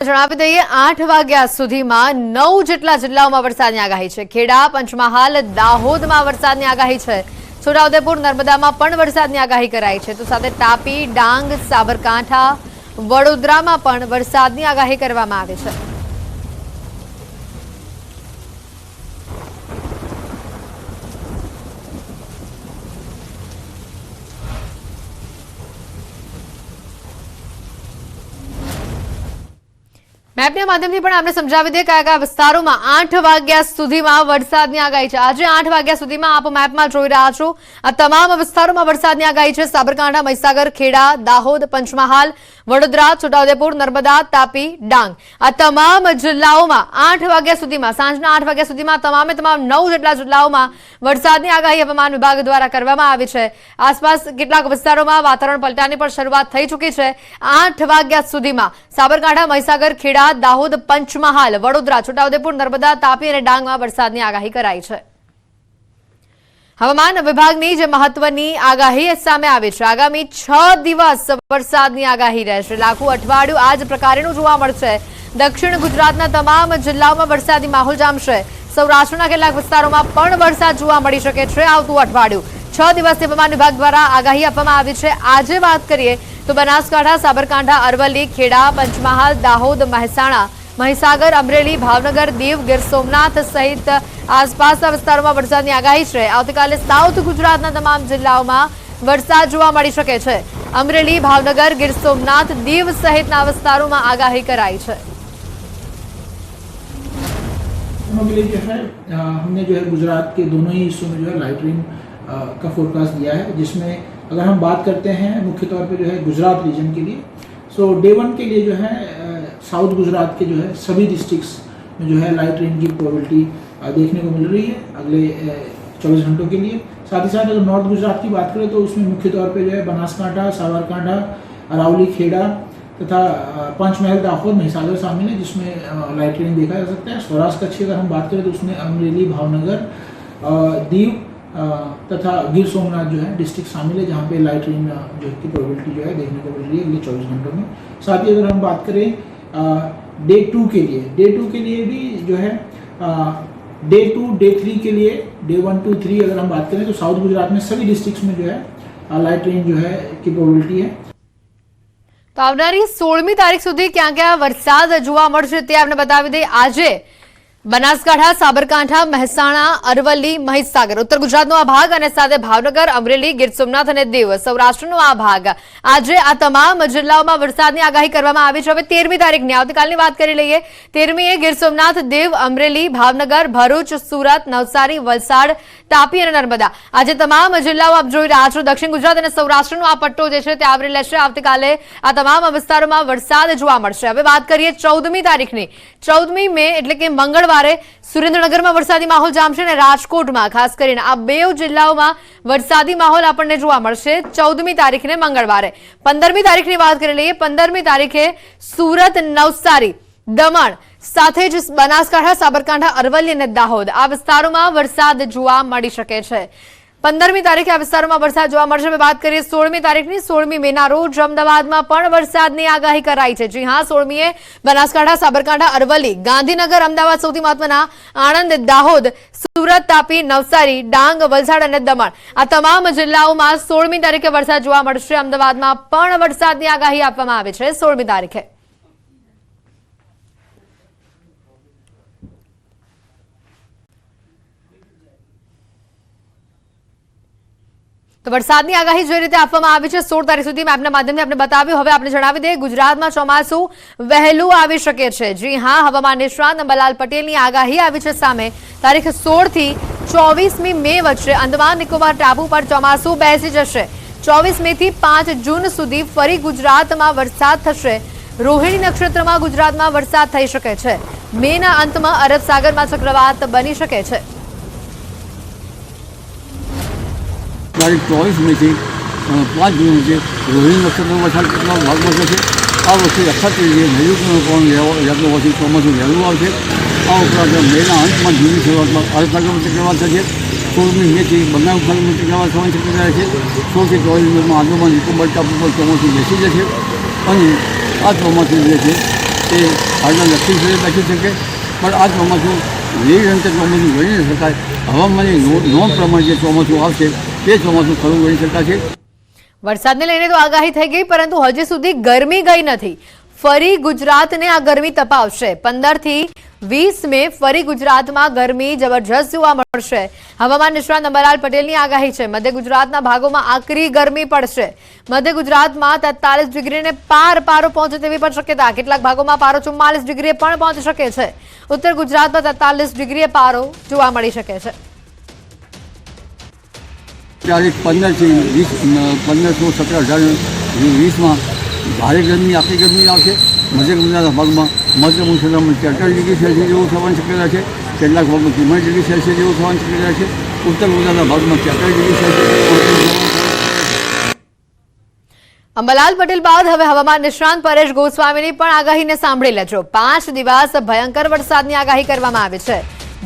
જણાવી દઈએ 8 વાગ્યા સુધીમાં 9 જેટલા જિલ્લાઓમાં વરસાદની આગાહી છે। ખેડા, પંચમહાલ, દાહોદમાં વરસાદની આગાહી છે। છોટાઉદેપુર, નર્મદામાં પણ વરસાદની આગાહી કરાઈ છે। તો સાથે તાપી, ડાંગ, સાબરકાંઠા, વડોદરામાં પણ વરસાદની આગાહી કરવામાં આવી છે। મેપના માધ્યમથી પણ આપણે સમજાવી દઈએ કયા કયા વિસ્તારોમાં 8 વાગ્યા સુધીમાં વરસાદની આગાહી છે। આજે 8 વાગ્યા સુધીમાં આપ મેપમાં જોઈ રહ્યા છો આ તમામ વિસ્તારોમાં વરસાદની આગાહી છે। સાબરકાંઠા, મહીસાગર, ખેડા, દાહોદ, પંચમહાલ, વડોદરા, છોટાઉદેપુર, નર્મદા, તાપી, ડાંગ આ તમામ જિલ્લાઓમાં 8 વાગ્યા સુધીમાં સાંજના 8 વાગ્યા સુધીમાં તમામ 9 જેટલા જિલ્લાઓમાં વરસાદની આગાહી હવામાન વિભાગ દ્વારા કરવામાં આવી છે। આસપાસ કેટલાક વિસ્તારોમાં વાતાવરણ પલટાની પણ શરૂઆત થઈ ચૂકી છે। 8 વાગ્યા સુધીમાં સાબરકાંઠા, મહીસાગર, ખેડા, દાહોદ, પંચમહાલ, વડોદરા, છોટાઉદેપુર, નર્મદા, તાપી અને ડાંગમાં વરસાદની આગાહી કરાઈ છે। હવામાન વિભાગની જે મહત્વની આગાહી સામે આવી છે। આગામી 6 દિવસ વરસાદની આગાહી રહેશે। આખું અઠવાડિયું આ જ પ્રકારનું જોવા મળશે। દક્ષિણ ગુજરાતના તમામ જિલ્લાઓમાં વરસાદી માહોલ જામશે। સૌરાષ્ટ્રના કેટલાક વિસ્તારોમાં પણ વરસાદ જોવા મળી શકે છે। આવતું અઠવાડિયું 6 દિવસથી હવામાન વિભાગ દ્વારા આગાહી આપવામાં આવી છે। આજે વાત કરીએ તો બનાસકાંઠા, સાબરકાંઠા, અરવલ્લી, ખેડા, પંચમહાલ, દાહોદ, મહેસાણા, મહીસાગર, અમરેલી, ભાવનગર, દીવ, ગીર સોમનાથ સહિત આસપાસના વિસ્તારોમાં વરસાદની આગાહી છે। આવતીકાલે સાઉથ ગુજરાતના તમામ જિલ્લાઓમાં વરસાદ જોવા મળી શકે છે। અમરેલી, ભાવનગર, ગીર સોમનાથ, દીવ સહિતના વિસ્તારોમાં આગાહી કરાઈ છે। हमने जो है गुजरात के दोनों ही हिस्सों में जो है लाइट रेन का फोरकास्ट दिया है, जिसमें अगर हम बात करते हैं मुख्य तौर पे जो है गुजरात रीजन के लिए, सो डे 1 के लिए जो है साउथ गुजरात के जो है सभी डिस्ट्रिक्ट्स में जो है लाइट रेन की प्रोबेबिलिटी देखने को मिल रही है अगले 24 घंटों के लिए। साथ ही साथ अगर नॉर्थ गुजरात की बात करें तो उसमें मुख्य तौर पे जो है बनासकांठा, साबरकांठा, अरावली, खेड़ा तथा पंचमहल, दाहोद, महीसागर शामिल है, जिसमें लाइट रेन देखा जा सकता है। सौराष्ट्र कच्छ की अगर हम बात करें तो उसमें अमरेली, भावनगर, दीव तथा गिर सोमनाथ जो है डिस्ट्रिक्ट शामिल है, जहाँ पे लाइट रेन जो की प्रोबेबिलिटी जो है देखने को मिल रही है अगले 24 घंटों में। साथ ही अगर हम बात करें डे 2 के लिए भी जो है डे 2, डे 3 के लिए डे 1, 2, 3 अगर हम बात करें तो साउथ गुजरात में सभी डिस्ट्रिक्ट्स में जो है लाइट रेन जो है की प्रोबेबिलिटी है। તો આવનારી 16મી તારીખ સુધી ક્યાં ક્યાં વરસાદ જોવા મળશે તે આપણે બતાવી દઈએ। આજે બનાસકાંઠા, સાબરકાંઠા, મહેસાણા, અરવલ્લી, મહીસાગર, ઉત્તર ગુજરાતનો આ ભાગ અને સાથે ભાવનગર, અમરેલી, ગીર સોમનાથ અને દીવ, સૌરાષ્ટ્રનો આ ભાગ, આજે આ તમામ જિલ્લાઓમાં વરસાદની આગાહી કરવામાં આવી છે। હવે 13મી તારીખની આવતીકાલની વાત કરી લઈએ। 13મીએ ગીર સોમનાથ, દીવ, અમરેલી, ભાવનગર, ભરૂચ, સુરત, નવસારી, વલસાડ, તાપી અને નર્મદા આજે તમામ જિલ્લાઓ આપ જોઈ રહ્યા છો। દક્ષિણ ગુજરાત અને સૌરાષ્ટ્રનો આ પટ્ટો જે છે તે આવરી લેશે। આવતીકાલે આ તમામ વિસ્તારોમાં વરસાદ જોવા મળશે। હવે વાત કરીએ 14મી તારીખની। 14મી મે એટલે કે મંગળવારે સુરેન્દ્રનગરમાં વરસાદી માહોલ જામશે અને રાજકોટમાં ખાસ કરીને આ બે જિલ્લાઓમાં વરસાદી માહોલ આપણને જોવા મળશે 14મી તારીખને મંગળવારે। 15મી તારીખની વાત કરી લઈએ। 15મી તારીખે સુરત, નવસારી, દમણ સાથે જ બનાસકાંઠા, સાબરકાંઠા, અરવલ્લી અને દાહોદ આ વિસ્તારોમાં વરસાદ જોવા મળી શકે છે। 15મી તારીખે આ વિસ્તારોમાં વરસાદ જોવા મળશે। હવે વાત કરીએ 16મી તારીખની। 16મી મેના રોજ અમદાવાદમાં પણ વરસાદની આગાહી કરાઈ છે। જી હા, 16મીએ બનાસકાંઠા, સાબરકાંઠા, અરવલ્લી, ગાંધીનગર, અમદાવાદ સૌથી મહત્વના, આણંદ, દાહોદ, સુરત, તાપી, નવસારી, ડાંગ, વલસાડ અને દમણ આ તમામ જિલ્લાઓમાં 16મી તારીખે વરસાદ જોવા મળશે। અમદાવાદમાં પણ વરસાદની આગાહી આપવામાં આવી છે 16મી તારીખે। તો વરસાદની આગાહી જે રીતે આપવામાં આવી છે 16 તારીખ સુધી મેપના માધ્યમથી આપણે બતાવ્યું। હવે આપણે જણાવી દઈએ ગુજરાતમાં ચોમાસું વહેલું આવી શકે છે। જી હા, હવામાન નિષ્ણાત અંબાલાલ પટેલની આગાહી આવી છે સામે। તારીખ 16 થી 24મી મે વચ્ચે અંદમાન નિકોબાર ટાપુ પર ચોમાસું બેસી જશે। 24 મે થી 5 જૂન સુધી ફરી ગુજરાતમાં વરસાદ થશે। રોહિણી નક્ષત્રમાં ગુજરાતમાં વરસાદ થઈ શકે છે। મેના અંતમાં અરબ સાગરમાં ચક્રવાત બની શકે છે। તારીખ 24 મે થી 5 જૂન વચ્ચે રોહિણી નક્ષત્રમાં વરસાદ ભાગ બનશે। આ વખતે અખાત્રીજે નૈઋત્યનો પવન યાત્રા હોવાથી ચોમાસું વહેલું આવશે। આ ઉપરાંત મેના અંતમાં જૂનની શરૂઆતમાં અરબ સાગરમાં ચક્રવાત થશે। 16મી મે થી બંગાળ ઉપસાગરમાં ચક્રવાત થવાની શક્યતા છે। 16 થી 24 મેમાં આંદમાન નિકોબાર ટાપુ પર ચોમાસું બેસી જશે અને આ ચોમાસું જે છે એ આજના દક્ષિણ સૂર્ય બેસી શકે, પણ આ ચોમાસું નિરંતર ચોમાસું ગણી ન શકાય. હવામાનની નોંધ પ્રમાણે જે ચોમાસું આવશે તે ચોમાસું ખરું ગણી શકાશે. વરસાદને લઈને તો આગાહી થઈ ગઈ, પરંતુ હજી સુધી ગરમી ગઈ નથી. ફરી ગુજરાતને આ ગરમી તપાવશે. 15 થી 20 મે ફરી ગુજરાતમાં ગરમી જબરજસ્ત જોવા મળશે. હવામાન નિષ્ણાત અંબાલાલ પટેલની આગાહી છે. મધ્ય ગુજરાતના ભાગોમાં આકરી ગરમી પડશે. મધ્ય ગુજરાતમાં 43 ડિગ્રીને પારો પહોંચે તેવી પણ શક્યતા. કેટલાક ભાગોમાં પારો 44 ડિગ્રીએ પણ પહોંચી શકે છે. ઉત્તર ગુજરાતમાં 43 ડિગ્રીએ પારો જોવા મળી શકે છે. તારીખ 15 થી 20 17 20માં ભારે ગરમી આખી ગરમી આવશે. મધ્ય ગુજરાતના ભાગમાં મધ્ય મુસલમાનમાં 43 ડિગ્રી સેલ્સિયસ જેવું થવાની શક્યતા છે. કેટલાક ભાગમાં 44 ડિગ્રી સેલ્સિયસ જેવું થવાની શક્યતા છે. ઉત્તર ગુજરાતના ભાગમાં 43 ડિગ્રી સેલ્સિયસ. અંબાલાલ પટેલ બાદ હવે હવામાન નિષ્ણાંત પરેશ ગોસ્વામીની પણ આગાહીને સાંભળી લેજો. 5 દિવસ ભયંકર વરસાદની આગાહી કરવામાં આવી છે.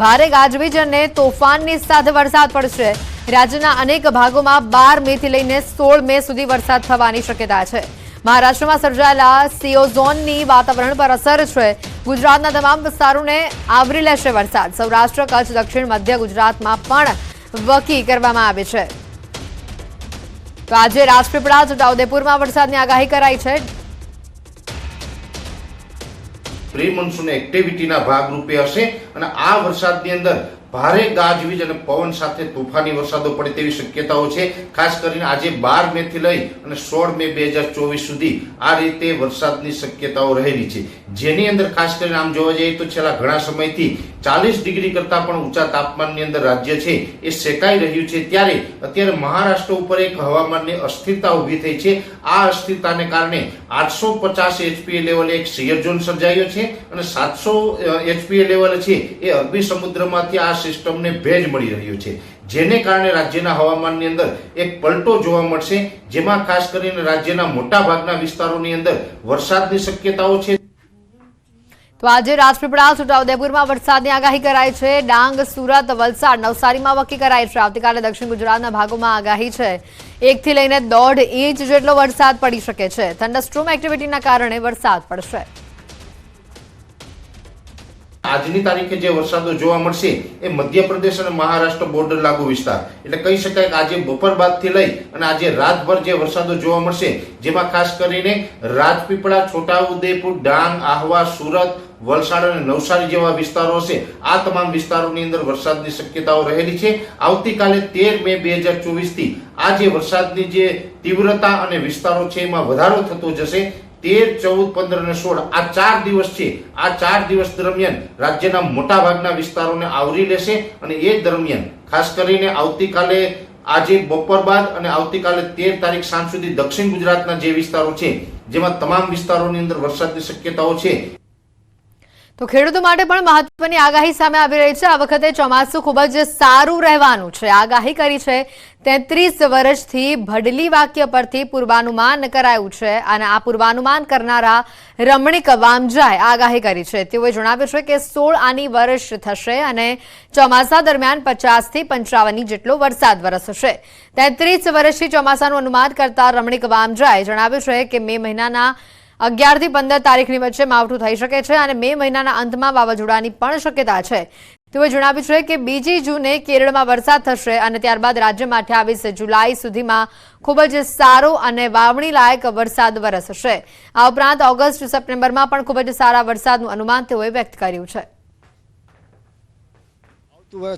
ભારે ગાજવીજ અને તોફાનની સાથે વરસાદ પડશે. રાજ્યના અનેક ભાગોમાં 12 મે થી લઈને 16 મે સુધી વરસાદ થવાની શક્યતા છે. મહારાષ્ટ્રમાં સર્જાયેલા સિયોઝોનની વાતાવરણ પર અસર છે. ગુજરાતના તમામ વિસ્તારોને આવરી લેશે વરસાદ. સૌરાષ્ટ્ર, કચ્છ, દક્ષિણ મધ્ય ગુજરાતમાં પણ વકી કરવામાં આવી છે. તો આજે રાજપીપળા, છોટાઉદેપુરમાં વરસાદની આગાહી કરાઈ છે. પ્રી મોન્સૂન એક્ટિવિટીના ભાગરૂપે હશે અને આ વરસાદની અંદર ભારે ગાજવીજ અને પવન સાથે તોફાની વરસાદો પડે તેવી શક્યતાઓ છે. ખાસ કરીને આજે 12 મે થી લઈ અને 16 મે 2024 સુધી આ રીતે વરસાદની શક્યતાઓ રહેલી છે. જેની અંદર ખાસ કરીને આમ જોવા જઈએ તો છેલ્લા ઘણા સમયથી 40 ડિગ્રી કરતા પણ ઊંચા તાપમાનની અંદર રાજ્ય છે એ શેકાઈ રહ્યું છે. ત્યારે અત્યારે મહારાષ્ટ્ર ઉપર એક હવામાનની અસ્થિરતા ઊભી થઈ છે. આ અસ્થિરતાને કારણે 850 HPA લેવલે એક શિયર ઝોન સર્જાયો છે અને 700 HPA લેવલ છે એ અરબી સમુદ્રમાંથી આ સિસ્ટમને ભેજ મળી રહ્યો છે. જેને કારણે રાજ્યના હવામાનની અંદર એક પલટો જોવા મળશે, જેમાં ખાસ કરીને રાજ્યના મોટા ભાગના વિસ્તારોની અંદર વરસાદની શક્યતાઓ છે. તો આજે રાજપીપળા, છોટાઉદેપુરમાં વરસાદની આગાહી કરાઈ છે. ડાંગ, સુરત, વલસાડ, નવસારીમાં વકી કરાઈ છે. આવતીકાલે દક્ષિણ ગુજરાતના ભાગોમાં આગાહી છે. 1 થી લઈને 1.5 ઇંચ જેટલો વરસાદ પડી શકે છે. થંડરસ્ટોર્મ એક્ટિવિટીના કારણે વરસાદ પડશે. આજની તારીખે જે વરસાદો જોવા મળશે એ મધ્યપ્રદેશ અને મહારાષ્ટ્ર બોર્ડર લાગુ વિસ્તાર, એટલે કહી શકાય કે આજે બપોર બાદથી લઈ અને આજે રાતભર જે વરસાદો જોવા મળશે, જેમાં ખાસ કરીને રાજપીપળા, છોટાઉદેપુર, ડાંગ, આહવા, સુરત, વલસાડ અને નવસારી જેવા વિસ્તારો હશે. આ તમામ વિસ્તારોની અંદર વરસાદની શક્યતાઓ રહેલી છે. આવતીકાલે 13 મે 2024 થી આ જે વરસાદની જે તીવ્રતા અને વિસ્તારો છે એમાં વધારો થતો જશે. 13, 14, 15 અને 16 આ 4 દિવસ છે. આ 4 દિવસ દરમિયાન રાજ્યના મોટા ભાગના વિસ્તારોને આવરી લેશે અને એ દરમિયાન ખાસ કરીને આવતીકાલે આજે બપોર બાદ અને આવતીકાલે 13 તારીખ સાંજ સુધી દક્ષિણ ગુજરાતના જે વિસ્તારો છે જેમાં તમામ વિસ્તારોની અંદર વરસાદની શક્યતાઓ છે. તો ખેડૂતો માટે પણ મહત્વની આગાહી સામે આવી રહી છે. આ વખતે ચોમાસું ખૂબ જ સારું રહેવાનું છે. આગાહી કરી છે. 33 વર્ષથી ભડલી વાક્ય પરથી પૂર્વાનુમાન કરાયું છે અને આ પૂર્વાનુમાન કરનારા રમણીક વામજાએ આગાહી કરી છે. તેઓએ જણાવ્યું છે કે 16 આની વર્ષ થશે અને ચોમાસા દરમિયાન 50 થી 55 જેટલો વરસાદ વરસશે. 33 વર્ષથી ચોમાસાનું અનુમાન કરતા રમણીક વામજાએ જણાવ્યું છે કે મે મહિનાના 11 થી 15 તારીખની વચ્ચે માવઠું થઈ શકે છે અને મે મહિનાના અંતમાં વાવાઝોડાની પણ શક્યતા છે. તેઓએ જણાવ્યું છે કે 2 જૂને કેરળમાં વરસાદ થશે અને ત્યારબાદ રાજ્યમાં 28 જુલાઈ સુધીમાં ખૂબ જ સારો અને વાવણી લાયક વરસાદ વરસશે. આ ઉપરાંત ઓગસ્ટ, સપ્ટેમ્બરમાં પણ ખૂબ જ સારા વરસાદનું અનુમાન તેઓએ વ્યક્ત કર્યું છે.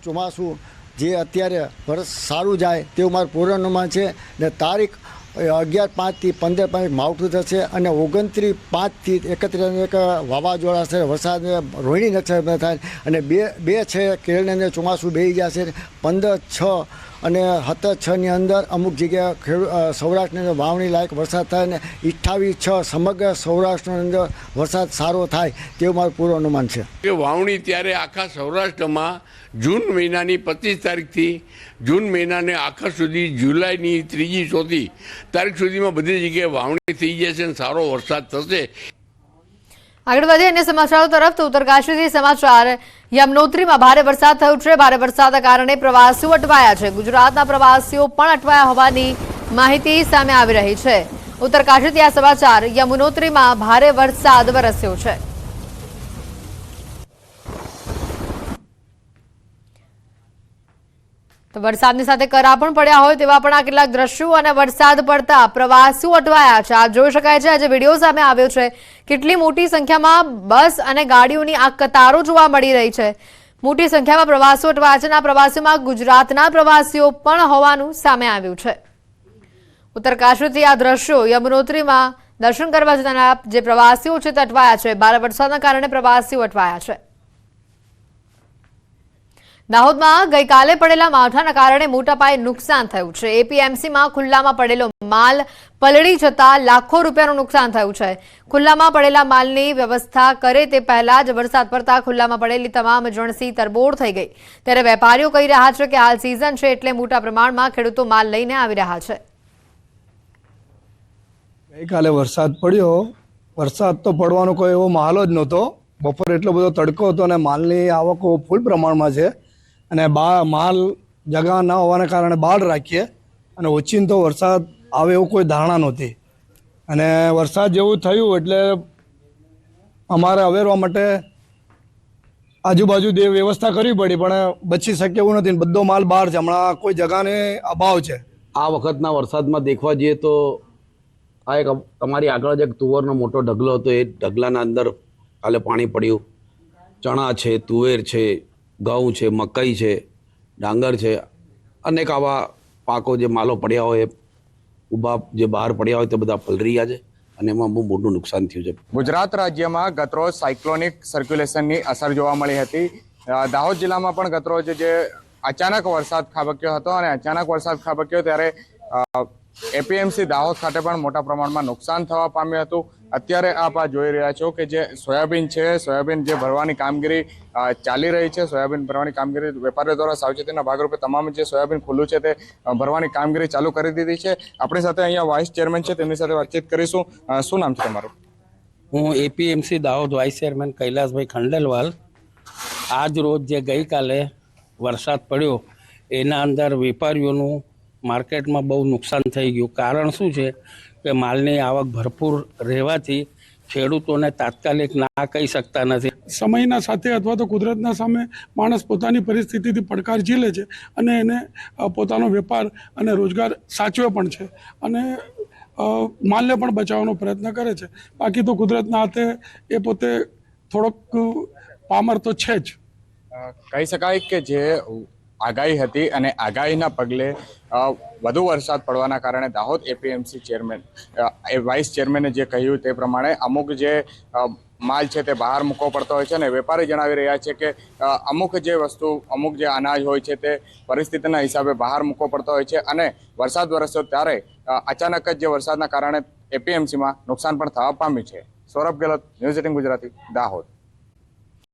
ચોમાસું જે અત્યારે વર્ષ સારું જાય તેવું મારું પૂર્વાનુમાન છે ને તારીખ 11/5 થી 15 માવઠું થશે અને 29/5 થી 31 વાવાઝોડા છે. વરસાદ રોહિણી નક્ષત્ર થાય અને બે છે કેરળની અંદર ચોમાસું બેસી જશે. 15/6 અને 17/6ની અંદર અમુક જગ્યાએ સૌરાષ્ટ્રની અંદર વાવણી લાયક વરસાદ થાય અને 28/6 સમગ્ર સૌરાષ્ટ્રની અંદર વરસાદ સારો થાય તેવું મારું પૂર્વાનુમાન છે. વાવણી ત્યારે આખા સૌરાષ્ટ્રમાં જૂન મહિનાની 25 તારીખથી જૂન મહિનાને આખા સુધી જુલાઈની 3જી 4જી તારીખ સુધીમાં બધી જગ્યાએ વાવણી થઈ જશે અને સારો વરસાદ થશે. આગળ વધીએ અન્ય સમાચારો તરફ. તો ઉત્તરકાશીથી સમાચાર. યમનોત્રીમાં ભારે વરસાદ થયો છે. ભારે વરસાદના કારણે પ્રવાસીઓ અટવાયા છે. ગુજરાતના પ્રવાસીઓ પણ અટવાયા હોવાની માહિતી સામે આવી રહી છે. ઉત્તરકાશીથી આ સમાચાર. યમનોત્રીમાં ભારે વરસાદ વરસ્યો છે. તો વરસાદની સાથે કરા પણ પડ્યા હોય તેવા પણ આ કેટલાક દ્રશ્યો અને વરસાદ પડતા પ્રવાસીઓ અટવાયા છે. આ જોઈ શકાય છે, આજે વિડીયો સામે આવ્યો છે. કેટલી મોટી સંખ્યામાં બસ અને ગાડીઓની આ કતારો જોવા મળી રહી છે. મોટી સંખ્યામાં પ્રવાસીઓ અટવાયા છે અને આ પ્રવાસીઓમાં ગુજરાતના પ્રવાસીઓ પણ હોવાનું સામે આવ્યું છે. ઉત્તર કાશીથી આ દ્રશ્યો યમુનોત્રીમાં દર્શન કરવા જતા જે પ્રવાસીઓ છે તે અટવાયા છે. ભારે વરસાદના કારણે પ્રવાસીઓ અટવાયા છે. દાહોદમાં ગઈકાલે પડેલા માવઠાના કારણે મોટા પાયે નુકસાન થયું છે. એપીએમસીમાં ખુલ્લામાં પડેલો માલ પલળી જતા લાખો રૂપિયાનું નુકસાન થયું છે. ખુલ્લામાં પડેલા માલની વ્યવસ્થા કરે તે પહેલા જ વરસાદ પડતા ખુલ્લામાં પડેલી તમામ જણસી તરબોળ થઈ ગઈ. ત્યારે વેપારીઓ કહી રહ્યા છે કે હાલ સિઝન છે એટલે મોટા પ્રમાણમાં ખેડૂતો માલ લઈને આવી રહ્યા છે. ગઈકાલે વરસાદ પડ્યો. વરસાદ તો પડવાનો કોઈ એવો માહોલ જ નહોતો. બપોર એટલો બધો તડકો હતો અને માલની આવકો ફૂલ પ્રમાણમાં છે અને માલ જગા ન હોવાને કારણે બહાર રાખીએ અને ઓચિંતો વરસાદ આવે એવું કોઈ ધારણા નહોતી અને વરસાદ જેવું થયું એટલે અમારે અવેરવા માટે આજુબાજુ વ્યવસ્થા કરવી પડી પણ બચી શકે એવું નથી. બધો માલ બહાર છે. હમણાં કોઈ જગાને અભાવ છે. આ વખતના વરસાદમાં દેખવા જઈએ તો આ એક તમારી આગળ જ એક તુવરનો મોટો ઢગલો હતો. એ ઢગલાના અંદર કાલે પાણી પડ્યું. ચણા છે, તુવેર છે, ઘઉં છે, મકાઈ છે, ડાંગર છે, અનેક આવા પાકો જે માલો પડ્યા હોય ઊભા જે બહાર પડ્યા હોય તે બધા પલળી ગયા છે અને એમાં બહુ મોટું નુકસાન થયું છે. ગુજરાત રાજ્યમાં ગતરોજ સાયક્લોનિક સર્ક્યુલેશનની અસર જોવા મળી હતી. દાહોદ જિલ્લામાં પણ ગતરોજ જે અચાનક વરસાદ ખાબક્યો હતો અને અચાનક વરસાદ ખાબક્યો ત્યારે એપીએમસી દાહોદ ખાતે પણ મોટા પ્રમાણમાં નુકસાન થવા પામ્યું હતું. અત્યારે આપ આ જોઈ રહ્યા છો કે જે સોયાબીન છે, સોયાબીન જે ભરવાની કામગીરી ચાલી રહી છે. સોયાબીન ભરવાની કામગીરી વેપારીઓ દ્વારા સાવચેતીના ભાગરૂપે તમામ જે સોયાબીન ખુલ્લું છે તે ભરવાની કામગીરી ચાલુ કરી દીધી છે. આપણી સાથે અહીંયા વાઇસ ચેરમેન છે, તેમની સાથે વાતચીત કરીશું. શું નામ છે તમારું? હું APMC Dahod vice chairman Kailashbhai Khandelwal. આજ રોજ જે ગઈકાલે વરસાદ પડ્યો એના અંદર વેપારીઓનું માર્કેટમાં બહુ નુકસાન થઈ ગયું. કારણ શું છે કે માલની આવક ભરપૂર રહેવાથી ખેડૂતોને તાત્કાલિક ના કહી શકતા નથી. સમયના સાથે અથવા તો કુદરતના સામે માણસ પોતાની પરિસ્થિતિથી પડકાર ઝીલે છે અને એને પોતાનો વેપાર અને રોજગાર સાચવે પણ છે અને માલને પણ બચાવવાનો પ્રયત્ન કરે છે. બાકી તો કુદરતના હાથે એ પોતે થોડોક પામર તો છે જ. કહી શકાય કે જે આગાહી હતી અને આગાહીના પગલે વધુ વરસાદ પડવાના કારણે દાહોદ એપીએમસી ચેરમેન વાઇસ ચેરમેને જે કહ્યું તે પ્રમાણે અમુક જે માલ છે તે બહાર મૂકવો પડતો હોય છે અને વેપારી જણાવી રહ્યા છે કે અમુક જે વસ્તુ અમુક જે અનાજ હોય છે તે પરિસ્થિતિના હિસાબે બહાર મૂકવો પડતો હોય છે અને વરસાદ વરસ્યો ત્યારે અચાનક જ જે વરસાદના કારણે એપીએમસીમાં નુકસાન પણ થવા પામ્યું છે. સૌરભ ગેહલોત, ન્યૂઝ 18 ગુજરાતી, દાહોદ.